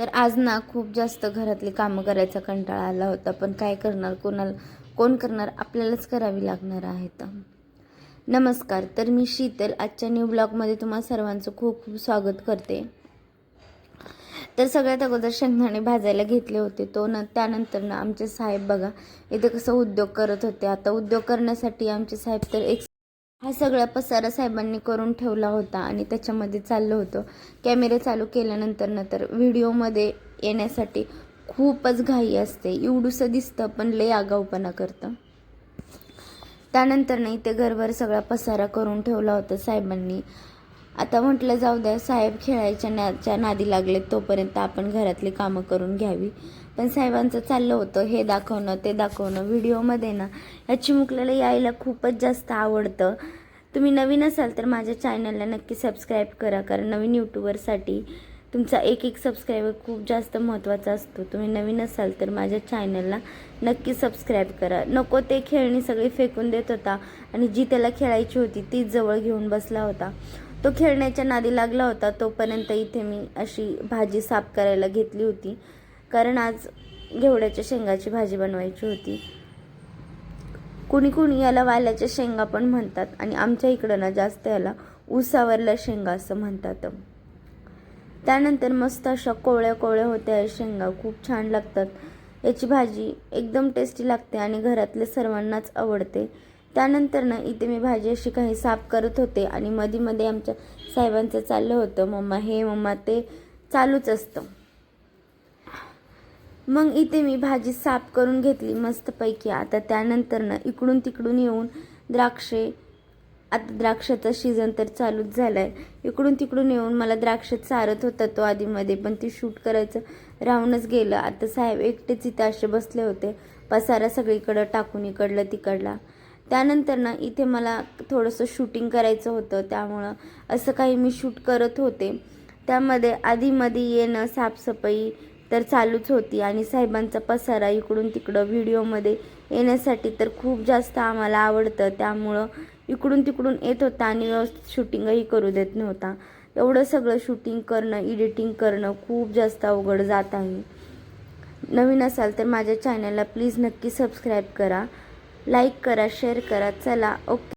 तर आज ना खूप जास्त घरातली कामं करायचा कंटाळा आला होता, पण काय करणार, कोण करणार, आपल्यालाच करावी लागणार आहेत. नमस्कार, तर मी शीतल आजच्या न्यू ब्लॉगमध्ये तुम्हा सर्वांचं खूप खूप स्वागत करते. तर सगळ्यात अगोदर शेंगदाणे भाजायला घेतले होते. त्यानंतर ना आमचे साहेब बघा इथे कसं उद्योग करत होते. आता उद्योग करण्यासाठी आमचे साहेब तर हा सगळा पसारा साहेबांनी करून ठेवला होता आणि त्याच्यामध्ये चाललं होतं. कॅमेरे चालू केल्यानंतर तर व्हिडिओमध्ये येण्यासाठी खूपच घाई असते. एवढंसं दिसतं पण लय आगाऊपणा करतं. त्यानंतर नाही ते घरभर सगळा पसारा करून ठेवला होता साहेबांनी. आता म्हटलं जाऊ द्या, साहेब खेळायच्या नादी लागले तोपर्यंत आपण घरातली कामं करून घ्यावी. पण साहेबांचं चाललं होतं हे दाखवणं ते दाखवणं. व्हिडिओमध्ये ना या चिमुकल्याला यायला खूपच जास्त आवडतं. तुम्ही नवीन असाल तर माझ्या चॅनलला नक्की सबस्क्राईब करा, कारण नवीन यूट्यूबरसाठी तुमचा एक सबस्क्रायबर खूप जास्त महत्त्वाचा असतो. तुम्ही नवीन असाल तर माझ्या चॅनलला नक्की सबस्क्राईब करा. नको ते खेळणी सगळी फेकून देत होता आणि जी त्याला खेळायची होती तीच जवळ घेऊन बसला होता. तो खेळण्याच्या नादी लागला होता. तोपर्यंत इथे मी अशी भाजी साफ करायला घेतली होती, कारण आज घेवड्याच्या शेंगाची भाजी बनवायची होती. कुणी याला वाल्याच्या शेंगा पण म्हणतात आणि आमच्या इकडं ना जास्त याला ऊसावरल्या शेंगा असं म्हणतात. त्यानंतर मस्त अशा कोवळ्या होत्या या शेंगा, खूप छान लागतात. याची भाजी एकदम टेस्टी लागते आणि घरातल्या सर्वांनाच आवडते. त्यानंतर ना इथे मी भाजी अशी काही साफ करत होते आणि मध्ये आमच्या साहेबांचं चाललं होतं मम्मा हे मम्मा ते चालूच असतं. मग इथे मी भाजी साफ करून घेतली मस्तपैकी. आता त्यानंतर ना इकडून तिकडून येऊन आता द्राक्षाचा सीझन तर चालूच झालाय. इकडून तिकडून येऊन मला द्राक्ष चारत होता तो आधीमध्ये, पण ती शूट करायचं राहूनच गेलं. आता साहेब एकटेच इथे असे बसले होते, पसारा सगळीकडं टाकून इकडलं तिकडला. त्यानंतर ना इथे मला थोडंसं शूटिंग करायचं होतं, त्यामुळं असं काही मी शूट करत होते. त्यामध्ये आधीमध्ये येणं साफसफाई तर चालूच होती आणि साहेबांचा पसारा इकडून तिकडं व्हिडिओमध्ये येण्यासाठी तर खूप जास्त आम्हाला आवडतं, त्यामुळं इकडून तिकडून येत होता आणि व्यवस्थित शूटिंगही करू देत नव्हता. एवढं सगळं शूटिंग करणं, एडिटिंग करणं खूप जास्त अवघड जात आहे. नवीन असाल तर माझ्या चॅनलला प्लीज नक्की सबस्क्राईब करा, लाईक करा, शेअर करा. चला ओके.